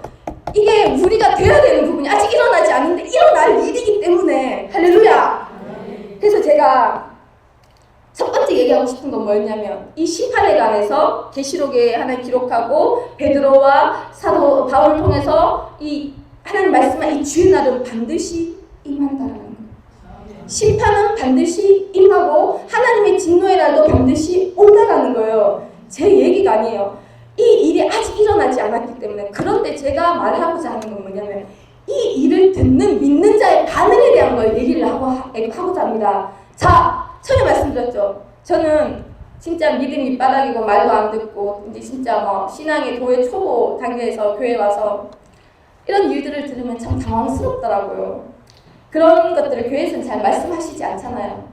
이게 우리가 돼야 되는 부분이 아직 일어나지 않는데 일어날 일이기 때문에 할렐루야. 그래서 제가 첫 번째 얘기하고 싶은 건 뭐였냐면 이 18회간에서 계시록에 하나님 기록하고 베드로와 사도 바울을 통해서 이 하나님 말씀한 이 주의 날은 반드시 임한다라는 거예요. 심판은 반드시 임하고 하나님의 진노의 날도 반드시 온다라는 거예요. 제 얘기가 아니에요. 이 일이 아직 일어나지 않았기 때문에. 그런데 제가 말하고자 하는 건 뭐냐면 이 일을 듣는 믿는 자의 반응에 대한 걸 얘기를 하고자 합니다. 자, 처음에 말씀드렸죠. 저는 진짜 믿음이 밑바닥이고 말도 안 듣고 이제 진짜 신앙의 도의 초보 단계에서 교회 와서 이런 일들을 들으면 참 당황스럽더라고요. 그런 것들을 교회에서는 잘 말씀하시지 않잖아요.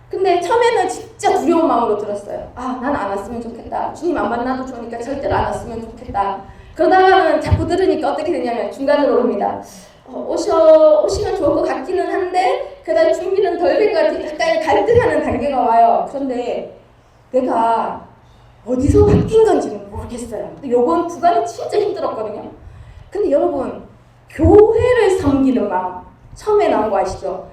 근데 처음에는 진짜 두려운 마음으로 들었어요. 나는 안 왔으면 좋겠다. 주님 안 만나도 좋으니까 절대로 안 왔으면 좋겠다. 그러다가는 자꾸 들으니까 어떻게 되냐면 중간으로 옵니다. 오시면 좋을 것 같기는 한데 그다음 준비는 덜 된 것 같아. 약간 갈등하는 단계가 와요. 그런데 내가 어디서 바뀐 건지는 모르겠어요. 근데 요번 구간이 진짜 힘들었거든요. 근데 여러분 교회를 섬기는 마음 처음에 나온 거 아시죠?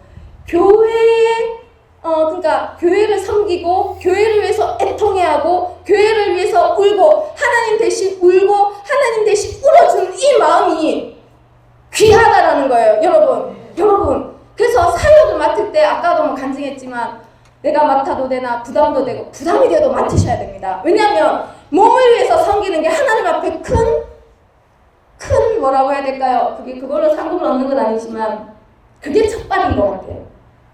그러니까 교회를 섬기고 교회를 위해서 애통해하고 교회를 위해서 울고 하나님 대신 울고 하나님 대신 울어주는 이 마음이 귀하다라는 거예요. 여러분 그래서 사역을 맡을 때 아까도 간증했지만 내가 맡아도 되나 부담도 되고 부담이 돼도 맡으셔야 됩니다. 왜냐하면 몸을 위해서 섬기는 게 하나님 앞에 큰 뭐라고 해야 될까요? 그걸로 상금을 얻는 건 아니지만 그게 첫발인 것 같아요.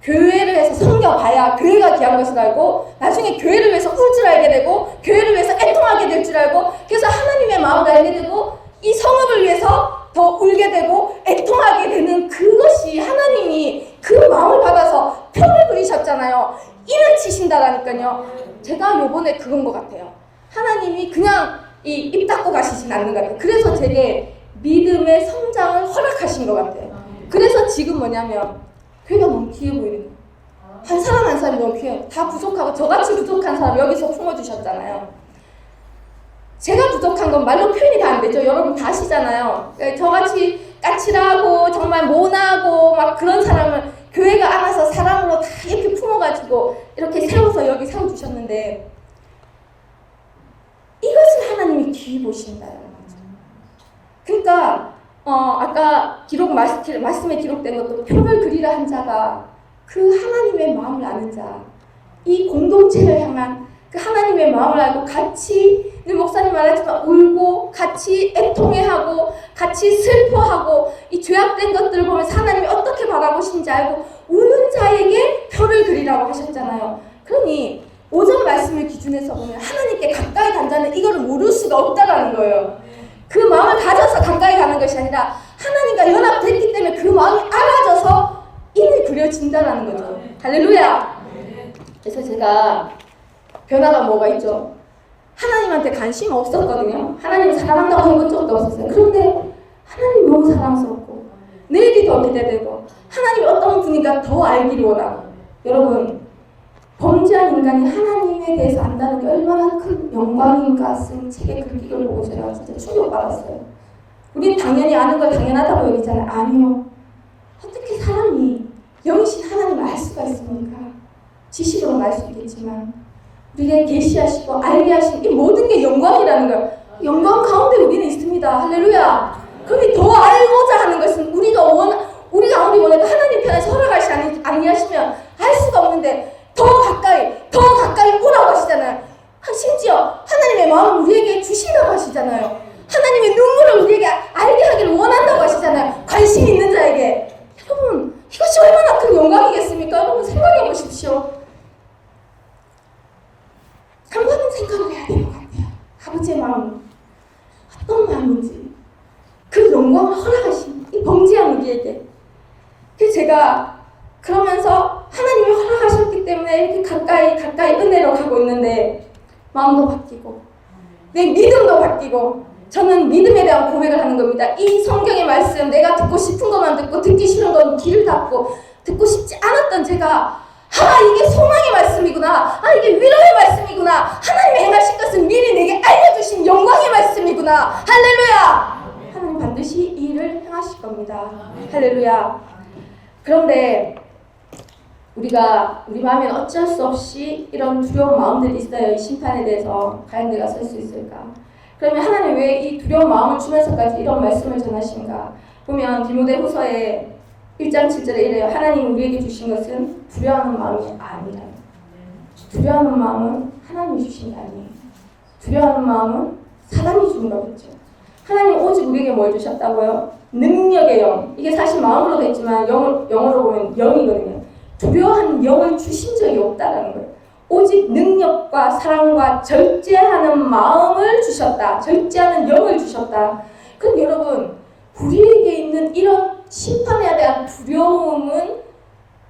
교회를 위해서 섬겨봐야 교회가 귀한 것을 알고 나중에 교회를 위해서 울 줄 알게 되고 교회를 위해서 애통하게 될 줄 알고 그래서 하나님의 마음을 알게 되고 이 성읍을 위해서 더 울게 되고 애통하게 되는 그것이 하나님이 그 마음을 받아서 표를 그리셨잖아요. 인을 치신다라니까요. 제가 요번에 그건 것 같아요. 하나님이 그냥 입 닫고 가시진 않는 것 같아요. 그래서 제게 믿음의 성장을 허락하신 것 같아요. 그래서 지금 뭐냐면 교회가 너무 귀해 보이는 거예요. 한 사람 한 사람이 너무 귀해요. 다 부족하고 저같이 부족한 사람 여기서 품어주셨잖아요. 제가 부족한 건 말로 표현이 다 안 되죠. 여러분 다 아시잖아요. 저같이 까칠하고 정말 모나고 막 그런 사람을 교회가 안아서 사람으로 다 이렇게 품어가지고 이렇게 세워서 여기 세워주셨는데 이것을 하나님이 귀히 보신다는 거죠. 그러니까 아까 말씀에 기록된 것도 표를 그리라 한 자가 그 하나님의 마음을 아는 자, 이 공동체를 향한 그 하나님의 마음을 알고 같이 늘 목사님 말했지만 울고 같이 애통해하고 같이 슬퍼하고 이 죄악된 것들을 보면서 하나님이 어떻게 바라보시는지 알고 우는 자에게 표를 그리라고 하셨잖아요. 그러니 오전 말씀을 기준해서 보면 하나님께 가까이 간 자는 이거를 모를 수가 없다라는 거예요. 그 마음을 가져서 가까이 가는 것이 아니라 하나님과 연합됐기 때문에 그 마음이 알아져서 인을 그려진다라는 거죠. 할렐루야. 그래서 제가 변화가 뭐가 있죠? 하나님한테 관심 없었거든요. 하나님을 사랑한다고 해본 적도 없었어요. 그런데 하나님이 너무 사랑스럽고 내일이 더 기대되고 하나님이 어떤 분인가 더 알기를 원하고 여러분 범죄한 인간이 하나님에 대해서 안다는 게 얼마나 큰 영광인가 쓴 책의 글귀를 보고 제가 진짜 충격받았어요. 우린 당연히 아는 걸 당연하다고 여기잖아요. 아니요. 어떻게 사람이 영이신 하나님을 알 수가 있습니까? 지식으로는 알 수 있겠지만 우리에게 계시하시고 알게 하신 이 모든 게 영광이라는 거예요. 영광 가운데 우리는 있습니다. 할렐루야. 그런데 더 알고자 하는 것은 우리가 아무리 원해도 하나님 편에서 허락하시 아니하시면 알 수가 없는데 더 가까이 오라고 하시잖아요. 심지어 하나님의 마음을 우리에게 주시라고 하시잖아요. 하나님의 눈물을 우리에게 알게 하기를 원한다고 하시잖아요. 관심 있는 자에게. 여러분 이것이 얼마나 큰 영광이겠습니까? 여러분 생각해 보십시오. 한 번은 생각을 해야 될 것 같아요. 아버지의 마음 어떤 마음인지 그 영광을 허락하신 이 범죄한 우리에게. 그래서 제가 그러면서 하나님이 허락하셨기 때문에 이렇게 가까이 은혜로 가고 있는데 마음도 바뀌고 내 믿음도 바뀌고 저는 믿음에 대한 고백을 하는 겁니다. 이 성경의 말씀 내가 듣고 싶은 것만 듣고 듣기 싫은 건 귀를 닫고 듣고 싶지 않았던 제가 이게 소망의 말씀이구나. 이게 위로의 말씀이구나. 하나님이 행하실 것은 미리 내게 알려주신 영광의 말씀이구나. 할렐루야. 하나님 반드시 이 일을 행하실 겁니다. 할렐루야. 그런데 우리 마음에는 어쩔 수 없이 이런 두려운 마음들이 있어요. 이 심판에 대해서 과연 내가 설 수 있을까? 그러면 하나님 왜 이 두려운 마음을 주면서까지 이런 말씀을 전하신가? 보면 디모데후서에 1장 7절에 이래요. 하나님 우리에게 주신 것은 두려워하는 마음이 아니라 두려워하는 마음은 하나님이 주신 게 아니에요. 두려워하는 마음은 사단이 준 거겠죠. 하나님 오직 우리에게 뭘 주셨다고요? 능력의 영. 이게 사실 마음으로도 있지만 영어로 보면 영이거든요. 두려워하는 영을 주신 적이 없다라는 거예요. 오직 능력과 사랑과 절제하는 마음을 주셨다. 절제하는 영을 주셨다. 그럼 여러분 우리에게 있는 이런 심판에 대한 두려움은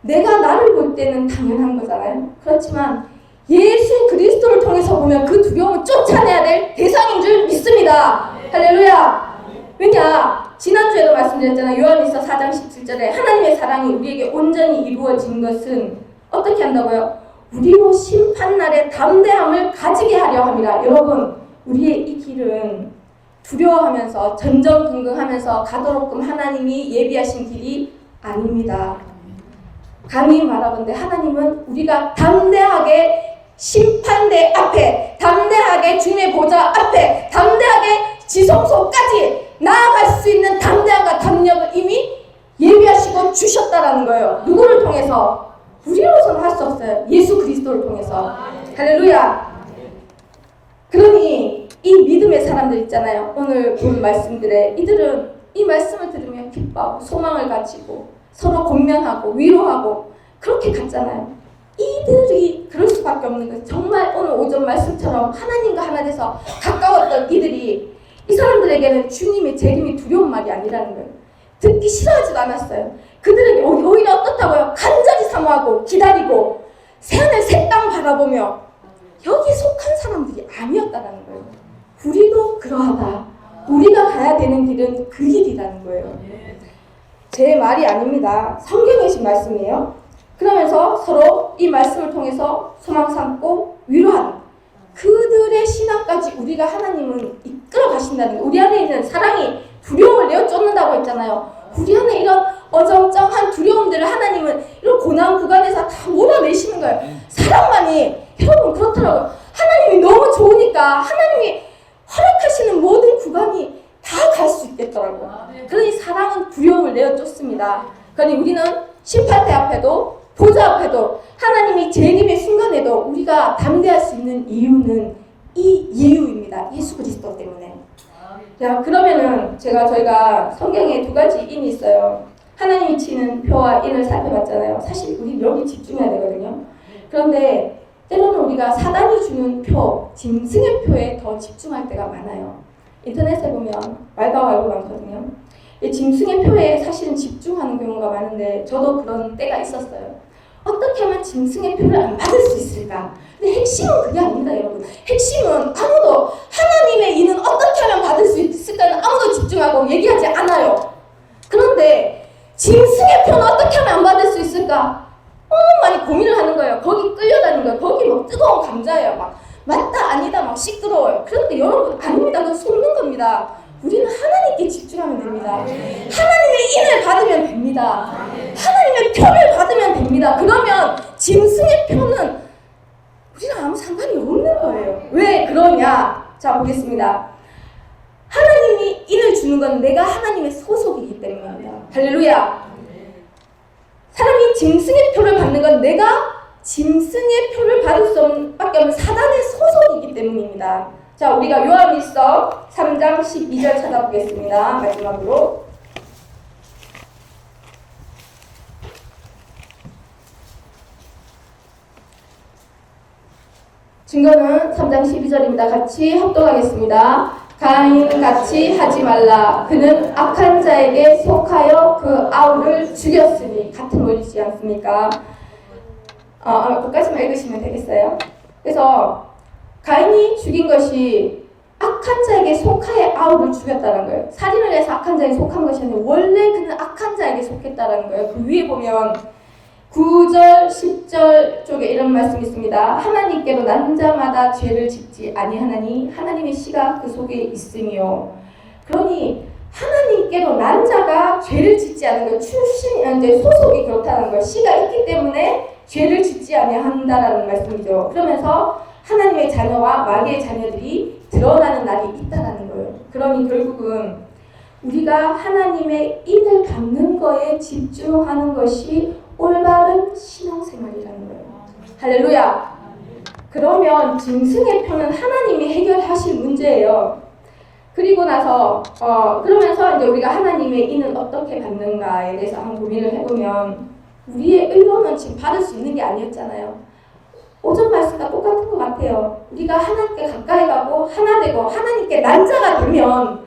내가 나를 볼 때는 당연한 거잖아요. 그렇지만 예수 그리스도를 통해서 보면 그 두려움을 쫓아내야 될 대상인 줄 믿습니다. 할렐루야. 왜냐? 지난주에도 말씀드렸잖아요. 요한일서 4장 17절에 하나님의 사랑이 우리에게 온전히 이루어진 것은 어떻게 한다고요? 우리로 심판날의 담대함을 가지게 하려 함이라. 여러분 우리의 이 길은 두려워하면서 전전긍긍하면서 가도록끔 하나님이 예비하신 길이 아닙니다. 감히 말하건대 하나님은 우리가 담대하게 심판대 앞에 담대하게 주님의 보좌 앞에 담대하게 지성소까지 나아갈 수 있는 담대함과 담력을 이미 예비하시고 주셨다라는 거예요. 누구를 통해서? 우리로서는 할 수 없어요. 예수 그리스도를 통해서. 할렐루야. 그러니 이 믿음의 사람들 있잖아요. 오늘 본 말씀들에 이들은 이 말씀을 들으면 기뻐하고 소망을 가지고 서로 공면하고 위로하고 그렇게 갔잖아요. 이들이 그럴 수밖에 없는 거예요. 정말 오늘 오전 말씀처럼 하나님과 하나 돼서 가까웠던 이들이 이 사람들에게는 주님의 재림이 두려운 말이 아니라는 거예요. 듣기 싫어하지도 않았어요. 그들에게 오히려 어떻다고요? 간절히 사모하고 기다리고 새하늘 새 땅 바라보며 여기 속한 사람들이 아니었다라는 거예요. 우리도 그러하다. 우리가 가야 되는 길은 그 길이라는 거예요. 제 말이 아닙니다. 성경에 신 말씀이에요. 그러면서 서로 이 말씀을 통해서 소망 삼고 위로하는 그들의 신앙까지 우리가 하나님은 이끌어 가신다는 거예요. 우리 안에 있는 사랑이 두려움을 내어 쫓는다고 했잖아요. 우리 안에 이런 어정쩡한 두려움들을 하나님은 이런 고난 구간에서 다 몰아내시는 거예요. 사랑만이 여러분 그렇더라고요. 하나님이 너무 좋으니까 하나님이 허락하시는 모든 구간이 다 갈 수 있겠더라고요. 그러니 사랑은 두려움을 내어 쫓습니다. 그러니 우리는 심판대 앞에도 보좌 앞에도 하나님이 재림의 순간에도 우리가 담대할 수 있는 이유는 이 이유입니다. 예수 그리스도 때문에. 자, 그러면은 저희가 성경에 두 가지 인이 있어요. 하나님이 치는 표와 인을 살펴봤잖아요. 사실 우리 여기 집중해야 되거든요. 그런데 때로는 우리가 사단이 주는 표, 짐승의 표에 더 집중할 때가 많아요. 인터넷에 보면 말과 말고 많거든요. 이 짐승의 표에 사실은 집중하는 경우가 많은데 저도 그런 때가 있었어요. 어떻게 하면 짐승의 표를 안 받을 수 있을까? 근데 핵심은 그게 아닙니다, 여러분. 핵심은 아무도 하나님의 이는 어떻게 하면 받을 수 있을까는 아무도 집중하고 얘기하지 않아요. 그런데 짐승의 표는 어떻게 하면 안 받을 수 있을까? 많이 고민을 하는 거예요. 거기 끌려다니는 거예요. 거기 막 뜨거운 감자예요. 막 맞다 아니다 막 시끄러워요. 그런데 여러분 아닙니다. 그건 속는 겁니다. 우리는 하나님께 집중하면 됩니다. 하나님의 인을 받으면 됩니다. 하나님의 표를 받으면 됩니다. 그러면 짐승의 표는 우리랑 아무 상관이 없는 거예요. 왜 그러냐? 자, 보겠습니다. 하나님이 인을 주는 건 내가 하나님의 소속이기 때문입니다. 할렐루야. 사람이 짐승의 표를 받는 건 내가 짐승의 표를 받을 수밖에 없는 사단의 소속이기 때문입니다. 자, 우리가 요한일서 3장 12절 찾아보겠습니다. 마지막으로. 증거는 3장 12절입니다. 같이 합독하겠습니다. 가인같이 하지 말라. 그는 악한 자에게 속하여 그 아우를 죽였으니. 같은 원리지 않습니까? 그까지만 읽으시면 되겠어요. 그래서 가인이 죽인 것이 악한 자에게 속하여 아우를 죽였다는 거예요. 살인을 해서 악한 자에게 속한 것이 아니라 원래 그는 악한 자에게 속했다는 거예요. 그 위에 보면 9절, 10절 쪽에 이런 말씀이 있습니다. 하나님께로 난 자마다 죄를 짓지 아니하나니 하나님의 씨가 그 속에 있으며. 그러니 하나님께로 난 자가 죄를 짓지 않은 거, 이제 소속이 그렇다는 거예요. 씨가 있기 때문에 죄를 짓지 아니한다라는 말씀이죠. 그러면서 하나님의 자녀와 마귀의 자녀들이 드러나는 날이 있다라는 거예요. 그러니 결국은 우리가 하나님의 인을 받는 거에 집중하는 것이 올바른 신앙생활이라는 거예요. 할렐루야. 그러면 짐승의 표는 하나님이 해결하실 문제예요. 그리고 나서 그러면서 이제 우리가 하나님의 인을 어떻게 받는가에 대해서 한번 고민을 해보면 우리의 의로는 지금 받을 수 있는 게 아니었잖아요. 오전 말씀과 똑같은 것 같아요. 우리가 하나님께 가까이 가고 하나 되고 하나님께 난 자가 되면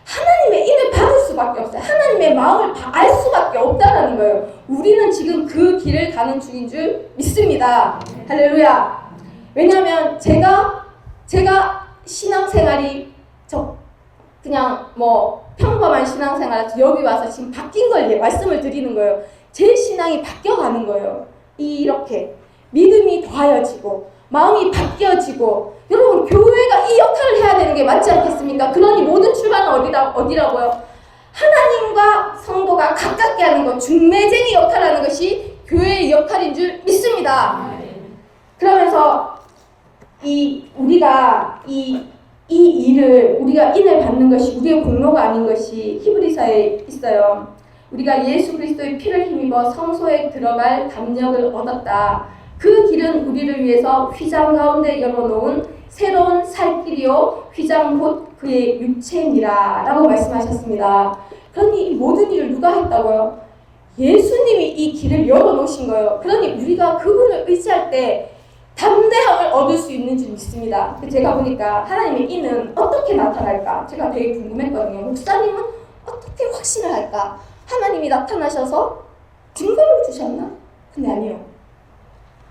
하나님의 인을 받을 수밖에 없어요. 하나님의 마음을 알 수밖에 없다는 거예요. 우리는 지금 그 길을 가는 중인 줄 믿습니다. 할렐루야. 왜냐하면 제가 신앙생활이 그냥 평범한 신앙생활 여기 와서 지금 바뀐 걸 말씀을 드리는 거예요. 제 신앙이 바뀌어가는 거예요. 이렇게 믿음이 더하여지고 마음이 바뀌어지고. 여러분 교회가 이 역할을 해야 되는 게 맞지 않겠습니까? 그러니 모든 출발은 어디라고요? 하나님과 성도가 가깝게 하는 것, 중매쟁이 역할을 하는 것이 교회의 역할인 줄 믿습니다. 그러면서 우리가 이 일을 우리가 인을 받는 것이 우리의 공로가 아닌 것이 히브리서에 있어요. 우리가 예수 그리스도의 피를 힘입어 성소에 들어갈 담력을 얻었다. 그 길은 우리를 위해서 휘장 가운데 열어놓은 새로운 살 길이요 휘장 곧 그의 육체니라 라고 말씀하셨습니다. 그러니 이 모든 일을 누가 했다고요? 예수님이 이 길을 열어놓으신 거예요. 그러니 우리가 그분을 의지할 때 담대함을 얻을 수 있는 줄 믿습니다. 제가 보니까 하나님의 이는 어떻게 나타날까? 제가 되게 궁금했거든요. 목사님은 어떻게 확신을 할까? 하나님이 나타나셔서 증거를 주셨나? 근데 아니요.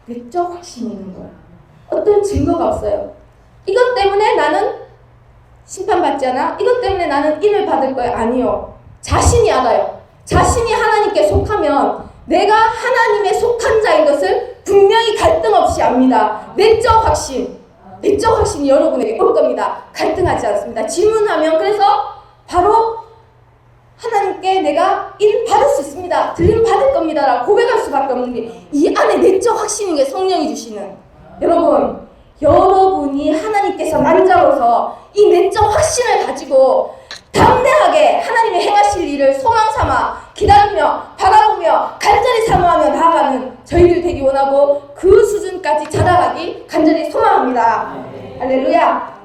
내적 확신이 있는 거예요. 어떤 증거가 없어요. 이것 때문에 나는 심판받지 않아? 이것 때문에 나는 인을 받을 거예요? 아니요. 자신이 알아요. 자신이 하나님께 속하면 내가 하나님의 속한 자인 것을 분명히 갈등 없이 압니다. 내적 확신. 내적 확신이 여러분에게 올 겁니다. 갈등하지 않습니다. 질문하면 그래서 바로 하나님께 내가 일 받을 수 있습니다. 들림 받을 겁니다. 라고 고백할 수밖에 없는 게 이 안에 내적 확신인 게 성령이 주시는. 여러분이 하나님께서 만져서 이 내적 확신을 가지고 담대하게 하나님의 행하실 일을 소망 삼아 기다리며 바라보며 간절히 사모하며 나아가는 저희들 되기 원하고 그 수준까지 자라가기 간절히 소망합니다. 할렐루야.